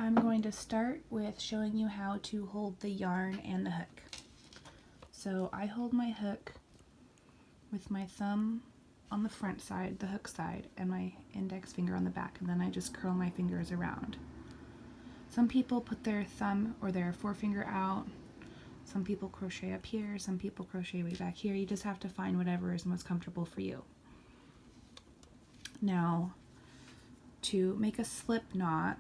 I'm going to start with showing you how to hold the yarn and the hook. So I hold my hook with my thumb on the front side, the hook side, and my index finger on the back, and then I just curl my fingers around. Some people put their thumb or their forefinger out. Some people crochet up here, some people crochet way back here. You just have to find whatever is most comfortable for you. Now, to make a slip knot,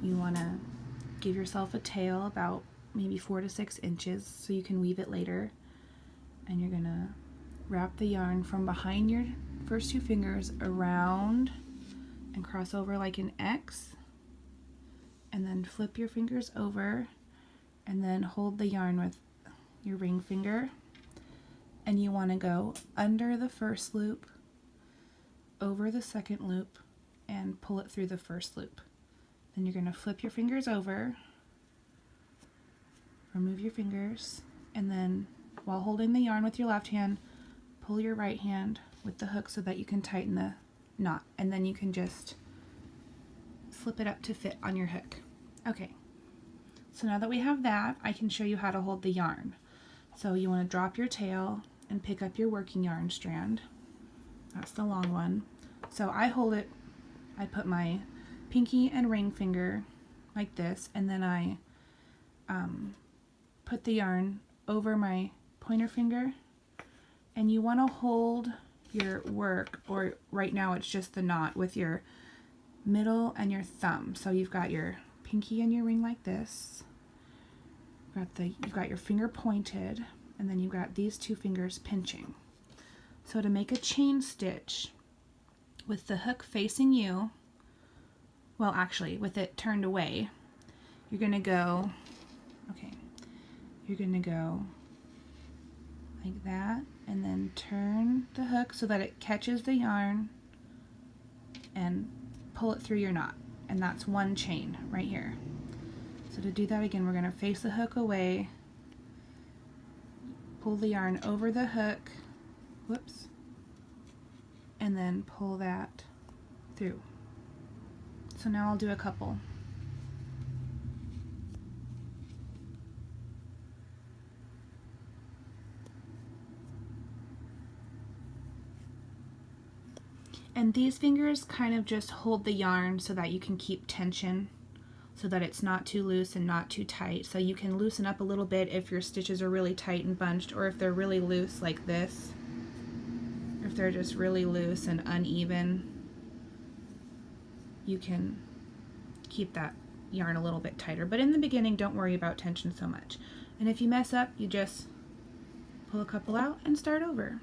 you want to give yourself a tail about maybe 4 to 6 inches so you can weave it later. And you're going to wrap the yarn from behind your first 2 fingers around and cross over like an X, and then flip your fingers over and then hold the yarn with your ring finger, and you want to go under the first loop, over the second loop, and pull it through the first loop. Then you're going to flip your fingers over, remove your fingers, and then while holding the yarn with your left hand, pull your right hand with the hook so that you can tighten the knot, and then you can just slip it up to fit on your hook. Okay, so now that we have that, I can show you how to hold the yarn. So you want to drop your tail and pick up your working yarn strand. That's the long one. So I hold it, I put my pinky and ring finger like this, and then I put the yarn over my pointer finger, and you want to hold your work, or right now it's just the knot, with your middle and your thumb. So you've got your pinky and your ring like this, you've got your finger pointed, and then you've got these 2 fingers pinching. So to make a chain stitch with the hook facing you, well actually with it turned away, you're going to go like that, and then turn the hook so that it catches the yarn and pull it through your knot, and that's 1 chain right here. So to do that again, we're going to face the hook away, pull the yarn over the hook, whoops, and then pull that through. So now I'll do a couple. And these fingers kind of just hold the yarn so that you can keep tension, so that it's not too loose and not too tight. So you can loosen up a little bit if your stitches are really tight and bunched, or if they're really loose like this. If they're just really loose and uneven, you can keep that yarn a little bit tighter. But in the beginning, don't worry about tension so much. And if you mess up, you just pull a couple out and start over.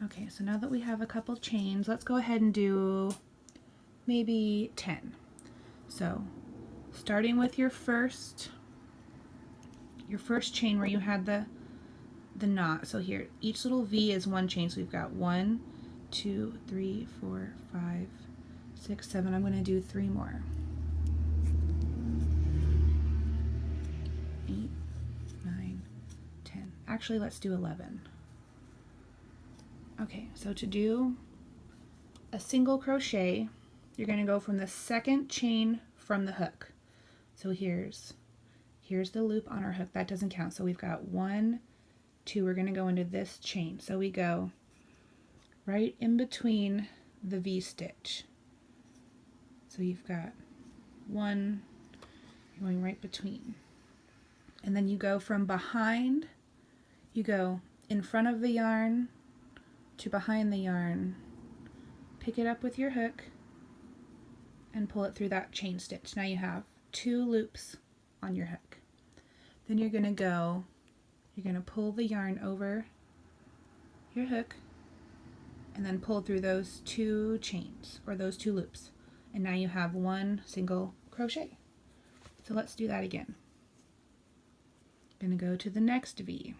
Okay, so now that we have a couple chains, let's go ahead and do maybe 10. So starting with your first chain where you had the knot. So here, each little V is 1 chain. So we've got 1, 2, 3, 4, 5, 6, 7. I'm going to do 3 more. 8, 9, 10. Actually, let's do 11. Okay, so to do a single crochet, you're going to go from the second chain from the hook. So here's the loop on our hook. That doesn't count. So we've got 1, 2. We're going to go into this chain. So we go right in between the V stitch. So you've got 1, you're going right between. And then you go from behind, you go in front of the yarn to behind the yarn, pick it up with your hook, and pull it through that chain stitch. Now you have 2 loops on your hook. Then you're going to pull the yarn over your hook, and then pull through those 2 chains, or those 2 loops. And now you have 1 single crochet. So let's do that again. Going to go to the next V,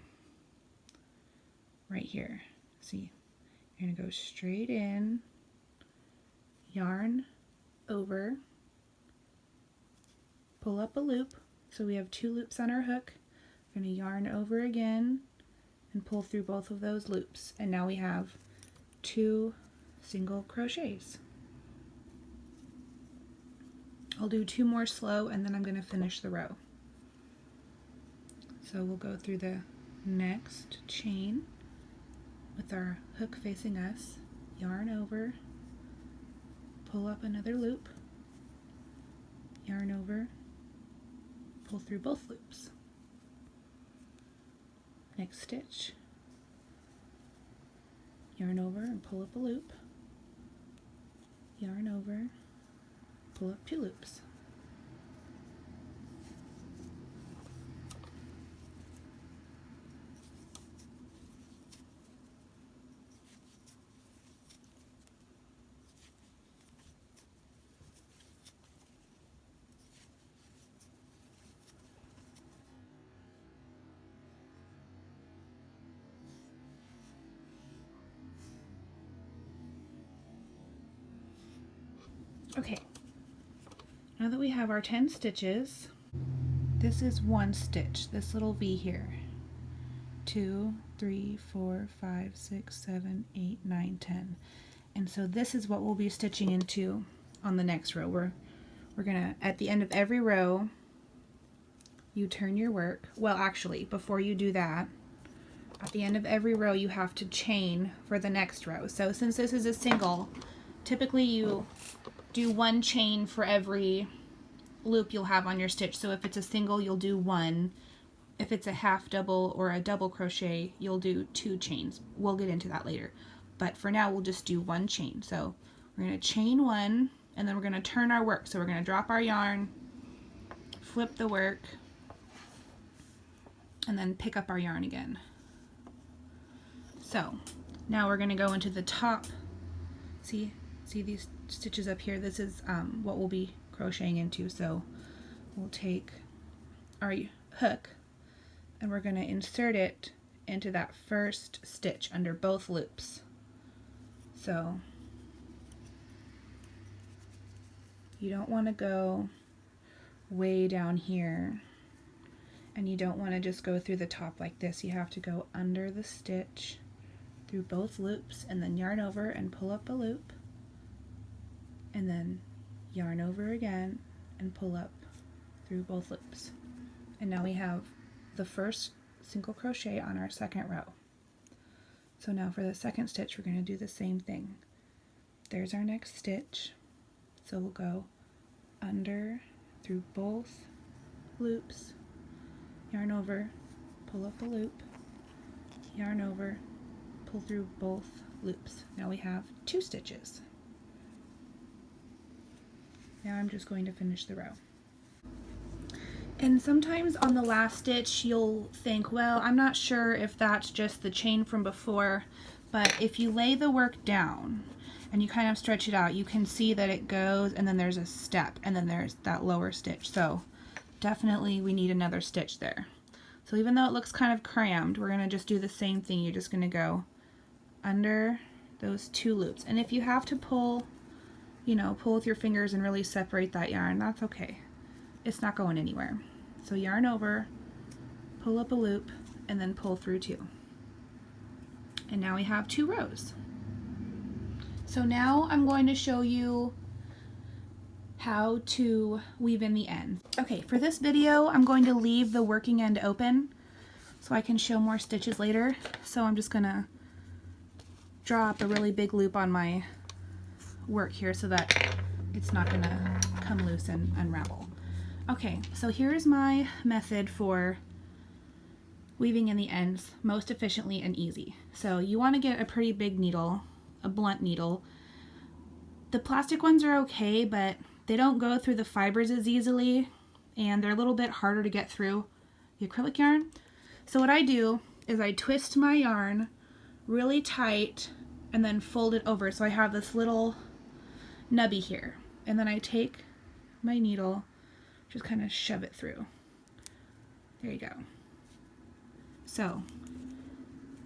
right here. See? You're going to go straight in, yarn over, pull up a loop. So we have 2 loops on our hook. We're going to yarn over again and pull through both of those loops. And now we have 2 single crochets. I'll do 2 more slow and then I'm going to finish the row. So we'll go through the next chain with our hook facing us, yarn over, pull up another loop, yarn over, pull through both loops. Next stitch, yarn over and pull up a loop, yarn over, pull up 2 loops. Okay, now that we have our 10 stitches, this is 1 stitch, this little V here. 2, 3, 4, 5, 6, 7, 8, 9, 10. And so this is what we'll be stitching into on the next row. We're gonna, at the end of every row, you turn your work. Well, actually, before you do that, at the end of every row you have to chain for the next row. So since this is a single, typically you do 1 chain for every loop you'll have on your stitch. So if it's a single, you'll do 1. If it's a half double or a double crochet, you'll do 2 chains. We'll get into that later. But for now, we'll just do 1 chain. So we're going to chain 1, and then we're going to turn our work. So we're going to drop our yarn, flip the work, and then pick up our yarn again. So now we're going to go into the top. See these stitches up here? This is what we'll be crocheting into. So we'll take our hook and we're going to insert it into that first stitch under both loops. So you don't want to go way down here, and you don't want to just go through the top like this. You have to go under the stitch through both loops and then yarn over and pull up a loop, and then yarn over again and pull up through both loops. And now we have the first single crochet on our second row. So now for the second stitch, we're going to do the same thing. There's our next stitch. So we'll go under through both loops, yarn over, pull up a loop, yarn over, pull through both loops. Now we have 2 stitches. Now I'm just going to finish the row. And sometimes on the last stitch you'll think, well, I'm not sure if that's just the chain from before, but if you lay the work down and you kind of stretch it out, you can see that it goes and then there's a step and then there's that lower stitch. So definitely we need another stitch there. So even though it looks kind of crammed, we're going to just do the same thing. You're just going to go under those 2 loops. And if you have to pull, pull with your fingers and really separate that yarn, that's okay. It's not going anywhere. So yarn over, pull up a loop, and then pull through 2. And now we have 2 rows. So now I'm going to show you how to weave in the end. Okay, for this video, I'm going to leave the working end open so I can show more stitches later. So I'm just gonna draw up a really big loop on my work here so that it's not gonna come loose and unravel. Okay, so here's my method for weaving in the ends most efficiently and easy. So you want to get a pretty big needle, a blunt needle. The plastic ones are okay, but they don't go through the fibers as easily, and they're a little bit harder to get through the acrylic yarn. So what I do is I twist my yarn really tight and then fold it over so I have this little nubby here. And then I take my needle, just kind of shove it through. There you go. So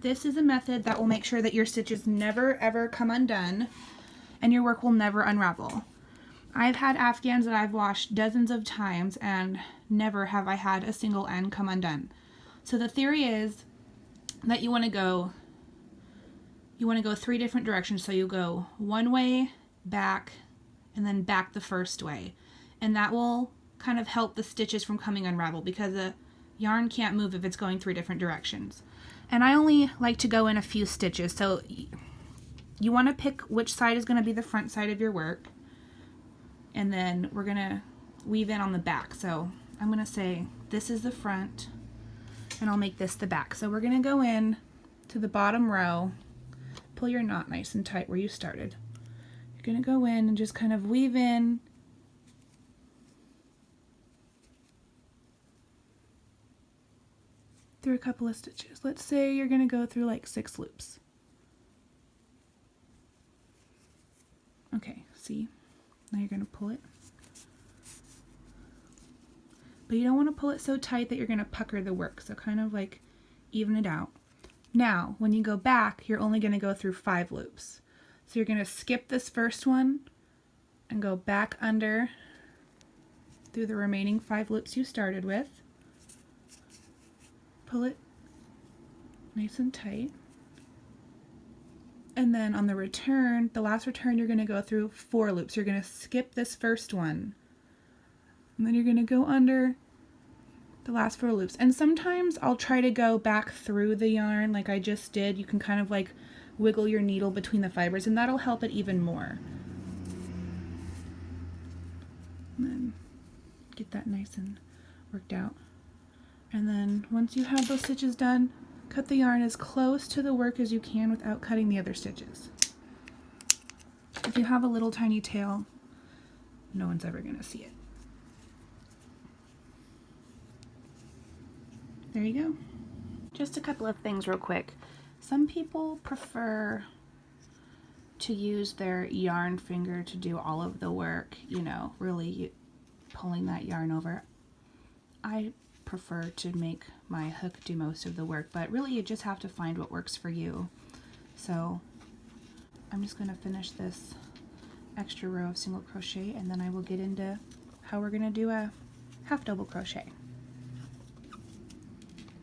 this is a method that will make sure that your stitches never ever come undone and your work will never unravel. I've had Afghans that I've washed dozens of times and never have I had a single end come undone. So the theory is that you want to go 3 different directions. So you go one way, back, and then back the first way. and that will kind of help the stitches from coming unraveled because the yarn can't move if it's going 3 different directions. And I only like to go in a few stitches, so you want to pick which side is going to be the front side of your work, and then we're going to weave in on the back. So I'm going to say this is the front, and I'll make this the back. So we're going to go in to the bottom row, pull your knot nice and tight where you started. You're going to go in and just kind of weave in through a couple of stitches. Let's say you're going to go through like 6 loops. Okay, see? Now you're going to pull it. But you don't want to pull it so tight that you're going to pucker the work, so kind of like even it out. Now, when you go back, you're only going to go through 5 loops. So you're going to skip this first one and go back under through the remaining 5 loops you started with. Pull it nice and tight. And then on the return, the last return, you're going to go through 4 loops. You're going to skip this first one. And then you're going to go under the last 4 loops. And sometimes I'll try to go back through the yarn like I just did. You can kind of like wiggle your needle between the fibers, and that'll help it even more. And then get that nice and worked out. And then once you have those stitches done, cut the yarn as close to the work as you can without cutting the other stitches. If you have a little tiny tail, no one's ever going to see it. There you go. Just a couple of things real quick. Some people prefer to use their yarn finger to do all of the work, you know, really pulling that yarn over. I prefer to make my hook do most of the work, but really you just have to find what works for you. So I'm just going to finish this extra row of single crochet, and then I will get into how we're going to do a half double crochet.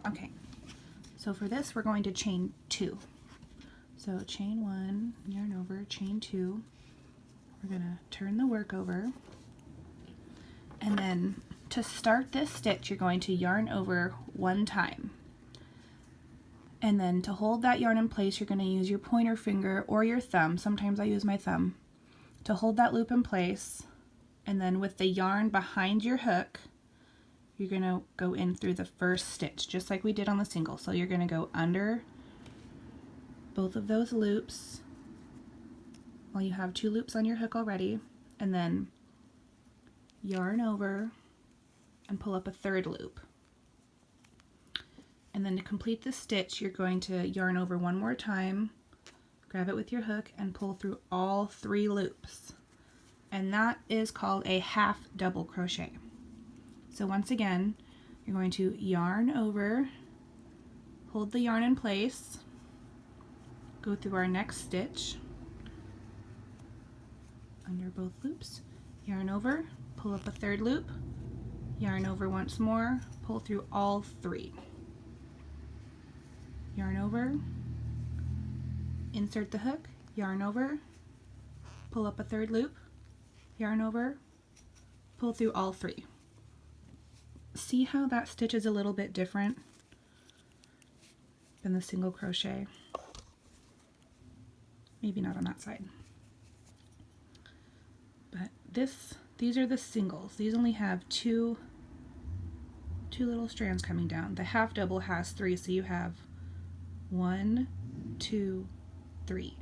Okay, so for this we're going to chain 2. So chain 1, yarn over, chain 2. We're going to turn the work over, and then to start this stitch you're going to yarn over 1 time. And then to hold that yarn in place you're going to use your pointer finger or your thumb, sometimes I use my thumb, to hold that loop in place, and then with the yarn behind your hook you're going to go in through the first stitch, just like we did on the single. So you're going to go under both of those loops. Well, you have 2 loops on your hook already, and then yarn over and pull up a 3rd loop. And then to complete the stitch, you're going to yarn over 1 more time, grab it with your hook, and pull through all 3 loops. And that is called a half double crochet. So once again, you're going to yarn over, hold the yarn in place, go through our next stitch, under both loops, yarn over, pull up a 3rd loop, yarn over once more, pull through all 3. Yarn over, insert the hook, yarn over, pull up a 3rd loop, yarn over, pull through all 3. See how that stitch is a little bit different than the single crochet? Maybe not on that side. But these are the singles. These only have two little strands coming down. The half double has 3, so you have 1, 2, 3.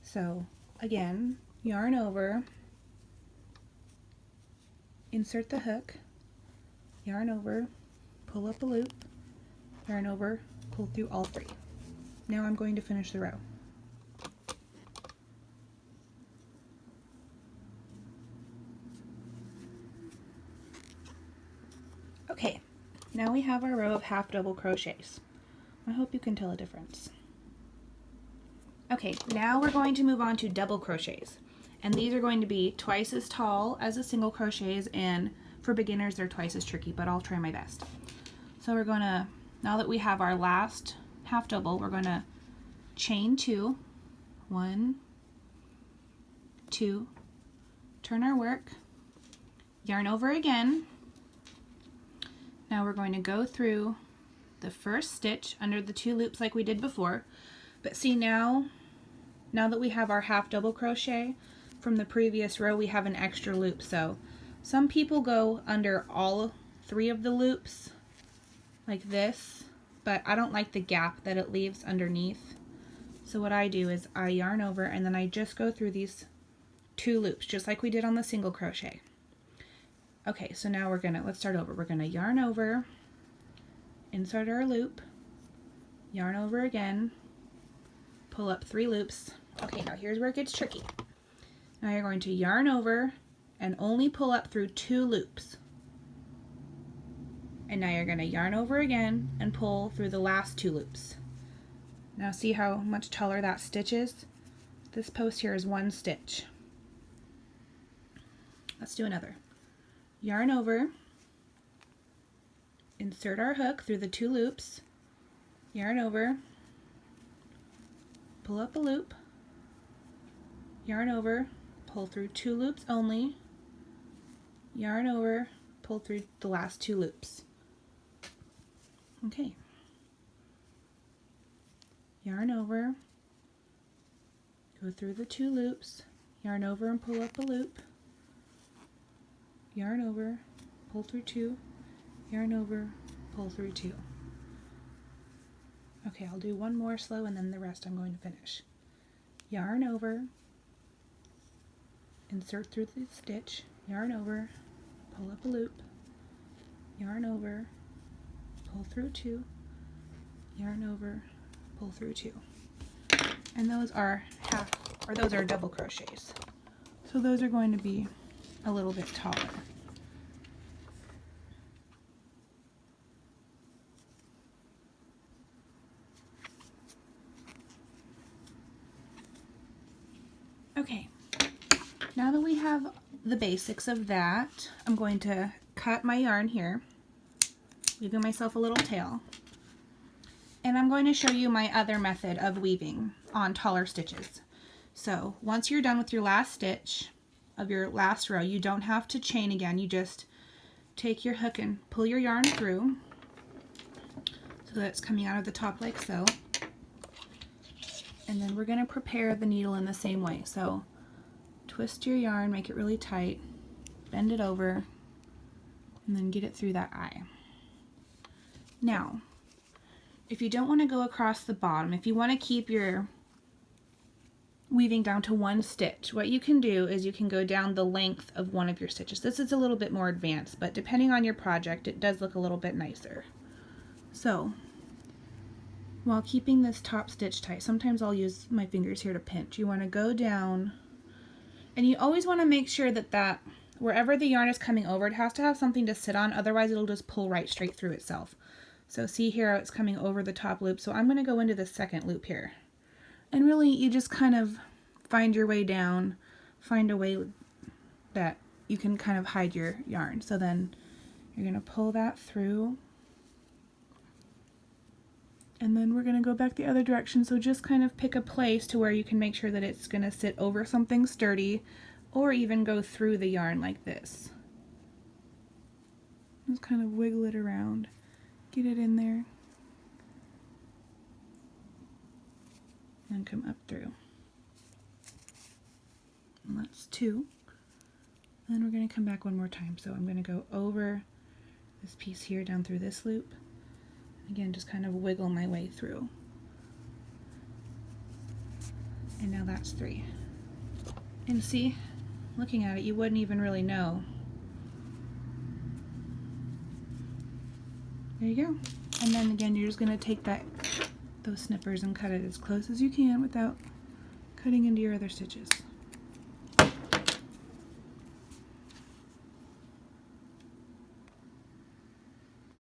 So again, yarn over, insert the hook, yarn over, pull up a loop, yarn over, pull through all 3. Now I'm going to finish the row. Okay, now we have our row of half double crochets. I hope you can tell a difference. Okay, now we're going to move on to double crochets. And these are going to be twice as tall as the single crochets, and for beginners they're twice as tricky, but I'll try my best. So we're going to, now that we have our last half double, we're going to chain 2, 1, 2, turn our work, yarn over again. Now we're going to go through the first stitch under the 2 loops like we did before. But see, now that we have our half double crochet from the previous row, we have an extra loop. So some people go under all 3 of the loops like this, but I don't like the gap that it leaves underneath. So what I do is I yarn over and then I just go through these 2 loops just like we did on the single crochet. Okay, so now let's start over. We're gonna yarn over, insert our loop, yarn over again, pull up 3 loops. Okay, now here's where it gets tricky. Now you're going to yarn over and only pull up through 2 loops. And now you're going to yarn over again and pull through the last 2 loops. Now see how much taller that stitch is? This post here is 1 stitch. Let's do another. Yarn over, insert our hook through the 2 loops, yarn over, pull up a loop, yarn over, pull through 2 loops only, yarn over, pull through the last 2 loops. Okay. Yarn over, go through the 2 loops, yarn over and pull up a loop, yarn over, pull through 2, yarn over, pull through 2. Okay, I'll do one more slow and then the rest I'm going to finish. Yarn over, insert through the stitch, yarn over, pull up a loop, yarn over, pull through 2, yarn over, pull through 2. And those are double crochets. So those are going to be a little bit taller. Okay, now that we have the basics of that, I'm going to cut my yarn here, leaving myself a little tail. And I'm going to show you my other method of weaving on taller stitches. So once you're done with your last stitch of your last row, you don't have to chain again. You just take your hook and pull your yarn through so that it's coming out of the top like so. And then we're going to prepare the needle in the same way. So twist your yarn, make it really tight, bend it over, and then get it through that eye. Now, if you don't want to go across the bottom, if you want to keep your weaving down to 1 stitch, what you can do is you can go down the length of one of your stitches. This is a little bit more advanced, but depending on your project, it does look a little bit nicer. So, while keeping this top stitch tight, sometimes I'll use my fingers here to pinch. You want to go down, and you always want to make sure that wherever the yarn is coming over, it has to have something to sit on, otherwise it'll just pull right straight through itself. So see here, it's coming over the top loop, so I'm going to go into the second loop here. And really, you just kind of find your way down, find a way that you can kind of hide your yarn. So then you're going to pull that through, and then we're going to go back the other direction. So just kind of pick a place to where you can make sure that it's going to sit over something sturdy, or even go through the yarn like this. Just kind of wiggle it around, get it in there, and come up through. And that's 2. And then we're going to come back one more time. So I'm going to go over this piece here down through this loop. Again, just kind of wiggle my way through. And now that's 3. And see, looking at it, you wouldn't even really know. There you go. And then again, you're just going to take those snippers and cut it as close as you can without cutting into your other stitches.